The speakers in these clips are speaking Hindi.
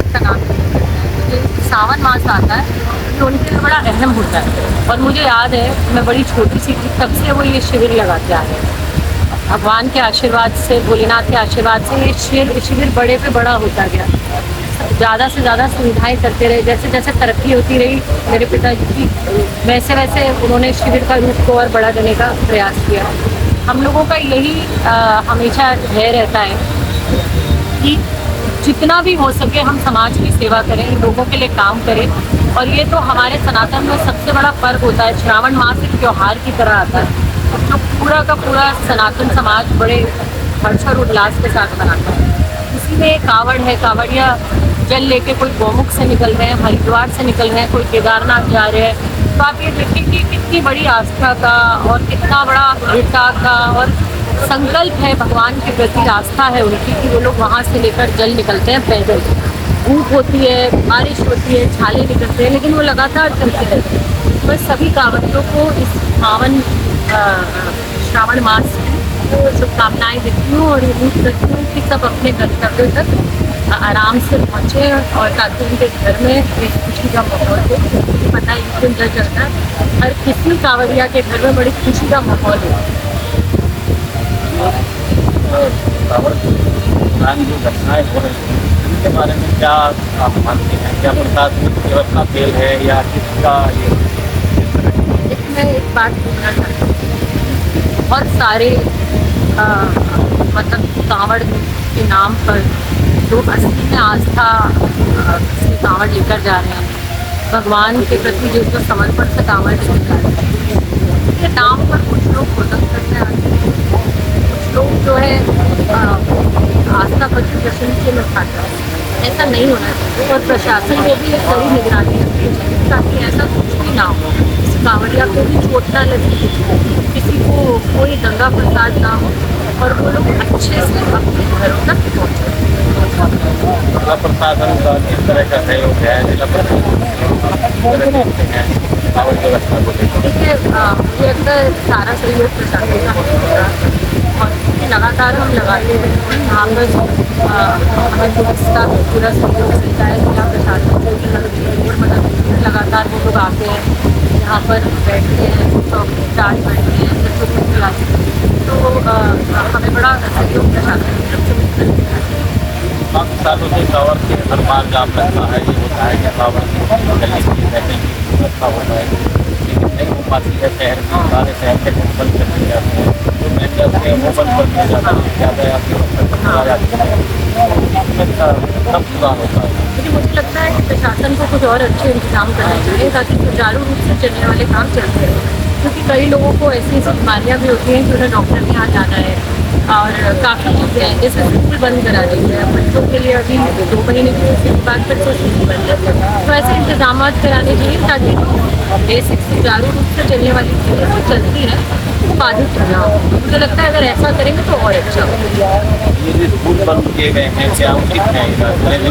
का नाम है। ये सावन मास आता है तो उनके लिए बड़ा अहम होता है। और मुझे याद है मैं बड़ी छोटी सी थी तब से वो ये शिविर लगाते आ रहे हैं। भगवान के आशीर्वाद से, भोलेनाथ के आशीर्वाद से ये शिविर बड़े पे बड़ा होता गया। ज़्यादा से ज़्यादा सुविधाएं करते रहे, जैसे जैसे तरक्की होती रही मेरे पिताजी की, वैसे वैसे उन्होंने शिविर का रूप को और बड़ा करने का प्रयास किया। हम लोगों का यही हमेशा ध्येय रहता है कि जितना भी हो सके हम समाज की सेवा करें, लोगों के लिए काम करें। और ये तो हमारे सनातन में सबसे बड़ा पर्व होता है। श्रावण मास एक त्योहार की तरह आता है जो पूरा का पूरा सनातन समाज बड़े हर्ष और उल्लास के साथ मनाता है। इसी में कावड़ है, कावड़िया जल लेके कोई गौमुख से निकल रहे हैं, हरिद्वार से निकल रहे हैं, कोई केदारनाथ जा रहे हैं। तो आप ये देखिए कि कितनी बड़ी आस्था का और कितना बड़ा दृढ़ता का और संकल्प है, भगवान के प्रति आस्था है उनकी, कि वो लोग वहाँ से लेकर जल निकलते हैं पैदल। धूप होती है, बारिश होती है, छाले निकलते हैं, लेकिन वो लगातार चलते रहते हैं। बस सभी कांवड़ियों को इस पावन श्रावण मास में तो शुभकामनाएँ देती हूँ और उम्मीद करती हूँ कि सब अपने गंतव्य तक आराम से पहुँचे और ताकि उनके घर में एक खुशी का माहौल हो। पता है इस दिन जल चलता है, हर किसी कांवड़िया के घर में बड़ी खुशी का माहौल हो। जो घटनाएं हो रही हैं उनके बारे में क्या आप मानते हैं? क्या प्रशासनिक व्यवस्था फेल है या किसका ये? मैं एक बात बोलना चाहती हूँ, बहुत सारे मतलब कांवड़ के नाम पर जो असली में आस्था से कांवड़ लेकर जा रहे हैं, भगवान के प्रति जो समर्पण से कांवड़ लेकर जा रहे हैं, उसके नाम पर कुछ लोग प्रोटेस्ट करने आते हैं, कुछ लोग जो है आस्था पर प्रश्न के लिए उठाते हैं। ऐसा नहीं होना चाहिए और प्रशासन को भी एक कड़ी निगरानी रखनी चाहिए ताकि ऐसा कुछ भी ना हो, किसी कांवड़िया को भी चोट ना लगे, किसी को कोई दंगा फसाद ना हो और वो लोग अच्छे से अपने घरों तक पहुँचे। जिला प्रशासन का किस तरह का सहयोग है? जिला प्रशासन व्यवस्था को देखिए मुझे लगता है सारा सहयोग प्रशासन का होगा और लगातार हम लगाते हैं। यहाँ पर हमें पुलिस का पूरा सहयोग मिलता है, जिला प्रशासन को भी मदद लगातार वो लोग आते हैं, यहाँ पर बैठते हैं, चार्ज बैठते हैं, तो हमें बड़ा सहयोग प्रशासन की तरफ से मिलता है। काफ़ी सालों से कांवड़ के हर बार जाम लगता है, ये होता है कि कांवड़ चलने की रहने की व्यवस्था होता है, लेकिन नहीं हो पाती है। शहर में सारे शहर के बंद कर दिए जाते हैं, जो मेन जाते हैं वो बंद कर दिया जाता है, ज़्यादा आपकी आ जाती है, सब सुधार होता है। लेकिन मुझे लगता है कि प्रशासन को कुछ और अच्छे इंतजाम करने चाहिए ताकि सुचारू रूप से चलने वाले काम चलते रहें, क्योंकि कई लोगों को ऐसी ऐसी बीमारियाँ भी होती हैं कि उन्हें डॉक्टर के यहाँ जाना है और काफ़ी चीज़ें हैं, जैसे स्कूल बंद करा दी है बच्चों के लिए, अभी 2 महीने की बाद फिर से स्कूल बंद है। तो ऐसे इंतजाम कराने चाहिए ताकि बेसिक सुचारू रूप से चलने वाली चीज़ें जो चलती हैं वो बाधित ना हो। मुझे लगता है अगर ऐसा करेंगे तो और अच्छा होगा। ये स्कूल बंद किए गए हैं, क्या उचित है?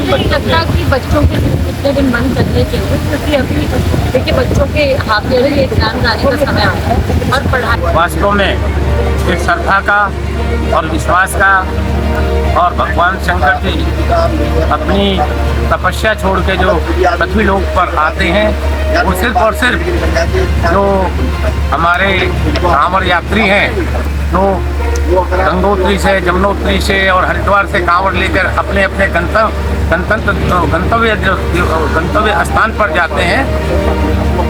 मुझे लगता है कि बच्चों के कितने दिन बंद करने चाहिए, क्योंकि अभी देखिए बच्चों के हाथ में भी एग्जाम आने का समय आता है और पढ़ाई वास्तव में एक श्रद्धा का और विश्वास का, और भगवान शंकर जी अपनी तपस्या छोड़ के जो पृथ्वी लोक पर आते हैं वो सिर्फ और सिर्फ जो हमारे कांवड़ यात्री हैं, जो गंगोत्री से, जमुनोत्री से और हरिद्वार से कांवड़ लेकर अपने अपने गंतव्य स्थान पर जाते हैं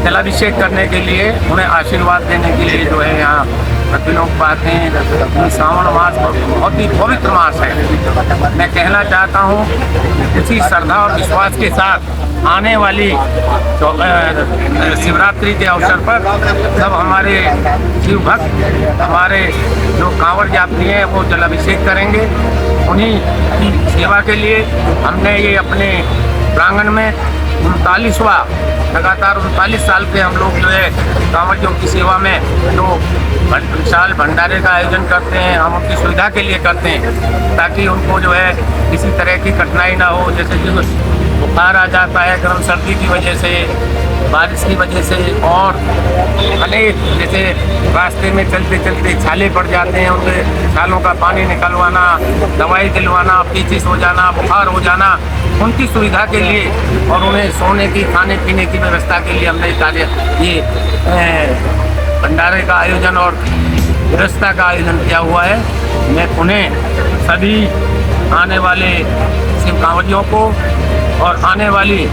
जलाभिषेक करने के लिए, उन्हें आशीर्वाद देने के लिए जो है यहाँ सभी लोग पाते हैं। श्रावण मास बहुत ही पवित्र मास है। मैं कहना चाहता हूँ इसी श्रद्धा और विश्वास के साथ आने वाली शिवरात्रि के अवसर पर सब हमारे शिव भक्त, हमारे जो कांवड़ यात्री हैं वो जलाभिषेक करेंगे। उन्हीं की सेवा के लिए हमने ये अपने प्रांगण में 39वां लगातार 39 साल के हम लोग जो है कांवड़ियों की सेवा में जो विशाल भंडारे का आयोजन करते हैं, हम उनकी सुविधा के लिए करते हैं ताकि उनको जो है किसी तरह की कठिनाई ना हो। जैसे कि बुखार आ जाता है गर्म सर्दी की वजह से, बारिश की वजह से और अनेक जैसे रास्ते में चलते चलते छाले पड़ जाते हैं, उनके छालों का पानी निकलवाना, दवाई दिलवाना, पीचिस हो जाना, बुखार हो जाना, उनकी सुविधा के लिए और उन्हें सोने की, खाने पीने की व्यवस्था के लिए हमने ये भंडारे का आयोजन और व्यवस्था का आयोजन किया हुआ है। मैं उन्हें सभी आने वाले शिव कांवरियों को और आने वाली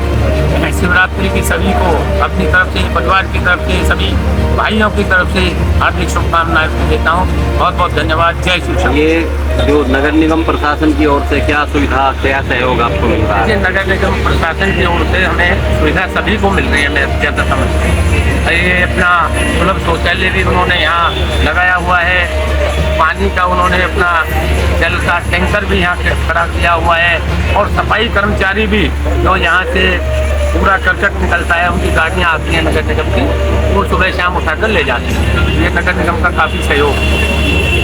शिवरात्रि की सभी को अपनी तरफ से, परिवार की तरफ से, सभी भाइयों की तरफ से हार्दिक शुभकामनाएं देता हूँ। बहुत बहुत धन्यवाद। जय श्री कृष्ण। ये जो नगर निगम प्रशासन की ओर से क्या सुविधा, क्या सहयोग आपको मिल रहा है? नगर निगम प्रशासन की ओर से हमें सुविधा सभी को मिल रही है। मैं ज़्यादा समझता हूँ ये अपना सुलभ शौचालय भी उन्होंने यहाँ लगाया हुआ है, पानी का उन्होंने अपना जल का टैंकर भी यहाँ खड़ा किया हुआ है और सफाई कर्मचारी भी जो यहाँ से पूरा करकट निकलता है, उनकी गाड़ियाँ आती हैं नगर निगम की, वो सुबह शाम उठाकर ले जाते हैं। ये नगर निगम का काफ़ी सहयोग है।